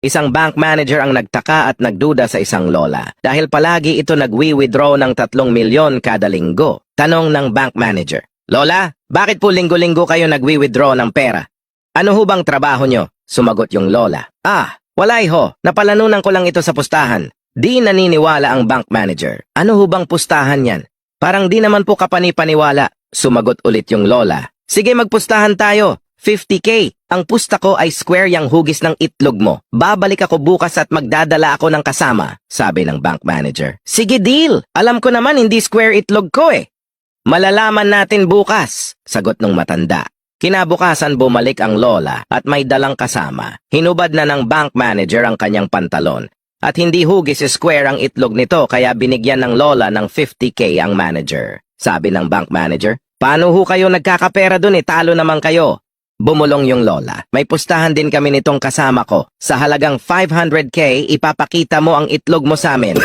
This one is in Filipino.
Isang bank manager ang nagtaka at nagduda sa isang lola dahil palagi ito nagwi-withdraw ng 3 milyon kada linggo. Tanong ng bank manager, "Lola, bakit po linggo-linggo kayo nagwi-withdraw ng pera? Ano ho bang trabaho nyo?" Sumagot yung lola, "Wala ho, napalanunan ko lang ito sa pustahan." Di naniniwala ang bank manager. "Ano ho bang pustahan yan? Parang di naman po kapani-paniwala." Sumagot ulit yung lola, "Sige, magpustahan tayo. 50K. Ang pusta ko ay square yang hugis ng itlog mo. Babalik ako bukas at magdadala ako ng kasama," sabi ng bank manager. "Sige, deal. Alam ko naman hindi square itlog ko eh." "Malalaman natin bukas," sagot ng matanda. Kinabukasan bumalik ang lola at may dalang kasama. Hinubad na ng bank manager ang kanyang pantalon. At hindi hugis square ang itlog nito kaya binigyan ng lola ng 50K ang manager. Sabi ng bank manager, "Paano ho kayo nagkakapera dun talo naman kayo?" Bumulong yung lola, "May pustahan din kami nitong kasama ko. Sa halagang 500K, ipapakita mo ang itlog mo sa amin."